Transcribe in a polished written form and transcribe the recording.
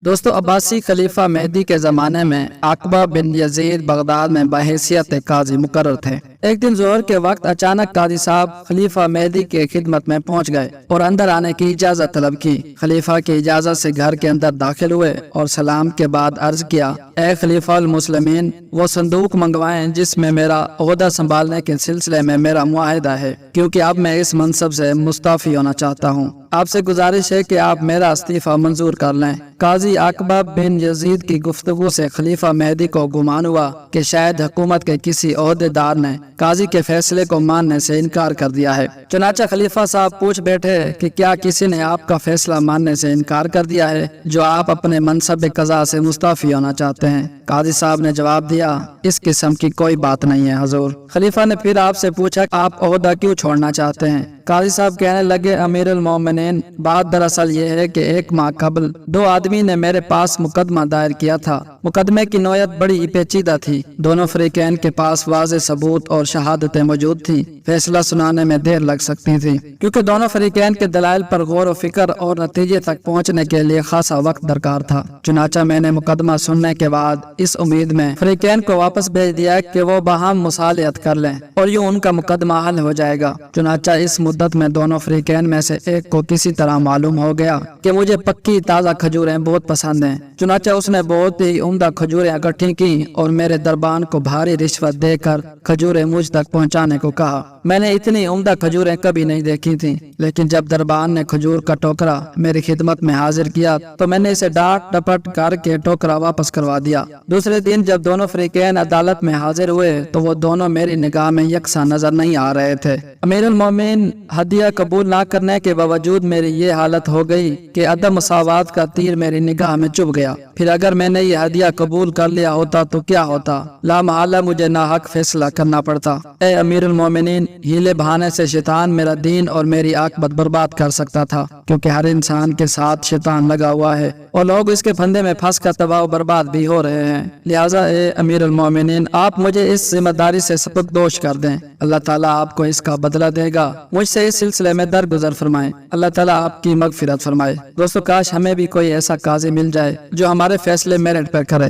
دوستو، عباسی خلیفہ مہدی کے زمانے میں عقبہ بن یزید بغداد میں بحیثیت قاضی مقرر تھے۔ ایک دن ظہر کے وقت اچانک قاضی صاحب خلیفہ مہدی کی خدمت میں پہنچ گئے اور اندر آنے کی اجازت طلب کی۔ خلیفہ کی اجازت سے گھر کے اندر داخل ہوئے اور سلام کے بعد عرض کیا، اے خلیفہ المسلمین، وہ صندوق منگوائیں جس میں میرا عہدہ سنبھالنے کے سلسلے میں میرا معاہدہ ہے، کیونکہ اب میں اس منصب سے مستعفی ہونا چاہتا ہوں۔ آپ سے گزارش ہے کہ آپ میرا استعفیٰ منظور کر لیں۔ قاضی عقبہ بن یزید کی گفتگو سے خلیفہ مہدی کو گمان ہوا کہ شاید حکومت کے کسی عہدے دار نے قاضی کے فیصلے کو ماننے سے انکار کر دیا ہے۔ چنانچہ خلیفہ صاحب پوچھ بیٹھے کہ کیا کسی نے آپ کا فیصلہ ماننے سے انکار کر دیا ہے جو آپ اپنے منصب قضا سے مستعفی ہونا چاہتے ہیں؟ قاضی صاحب نے جواب دیا، اس قسم کی کوئی بات نہیں ہے حضور۔ خلیفہ نے پھر آپ سے پوچھا، آپ عہدہ کیوں چھوڑنا چاہتے ہیں؟ قاضی صاحب کہنے لگے، امیر المومنین، بات دراصل یہ ہے کہ 1 ماہ قبل 2 آدمی نے میرے پاس مقدمہ دائر کیا تھا۔ مقدمے کی نوعیت بڑی پیچیدہ تھی۔ دونوں فریقین کے پاس واضح ثبوت اور شہادتیں موجود تھیں۔ فیصلہ سنانے میں دیر لگ سکتی تھی، کیونکہ دونوں فریقین کے دلائل پر غور و فکر اور نتیجے تک پہنچنے کے لیے خاصا وقت درکار تھا۔ چنانچہ میں نے مقدمہ سننے کے بعد اس امید میں فریقین کو واپس بھیج دیا کہ وہ باہم مصالحت کر لیں اور یوں ان کا مقدمہ حل ہو جائے گا۔ چنانچہ اس مدت میں دونوں فریقین میں سے ایک کو کسی طرح معلوم ہو گیا کہ مجھے پکی تازہ کھجوریں بہت پسند ہیں۔ چنانچہ اس نے بہت ہی عمدہ کھجوریں اکٹھی کی اور میرے دربان کو بھاری رشوت دے کر کھجوریں مجھ تک پہنچانے کو کہا۔ میں نے اتنی عمدہ کھجوریں کبھی نہیں دیکھی تھیں، لیکن جب دربان نے کھجور کا ٹوکرا میری خدمت میں حاضر کیا تو میں نے اسے ڈانٹ ڈپٹ کر کے ٹوکرا واپس کروا دیا۔ دوسرے دن جب دونوں فریقین عدالت میں حاضر ہوئے تو وہ دونوں میری نگاہ میں یکساں نظر نہیں آ رہے تھے۔ امیر المومنین، ہدیہ قبول نہ کرنے کے باوجود میری یہ حالت ہو گئی کہ عدم مساوات کا تیر میری نگاہ میں چبھ گیا۔ پھر اگر میں نے یہ ہدیہ قبول کر لیا ہوتا تو کیا ہوتا؟ لا محالہ مجھے ناحق فیصلہ کرنا پڑتا۔ اے امیر المومنین، ہیلے بہانے سے شیطان میرا دین اور میری عاقبت برباد کر سکتا تھا، کیونکہ ہر انسان کے ساتھ شیطان لگا ہوا ہے اور لوگ اس کے پھندے میں پھنس کر تباہ و برباد بھی ہو رہے ہیں۔ لہٰذا اے امیر المومنین، آپ مجھے اس ذمہ داری سے سبکدوش کر دیں۔ اللہ تعالیٰ آپ کو اس کا بدلہ دے گا۔ مجھ سے اس سلسلے میں درگزر فرمائیں۔ اللہ تعالیٰ آپ کی مغفرت فرمائے۔ دوستو، کاش ہمیں بھی کوئی ایسا قاضی مل جائے جو ہمارے فیصلے میرٹ پر کرے۔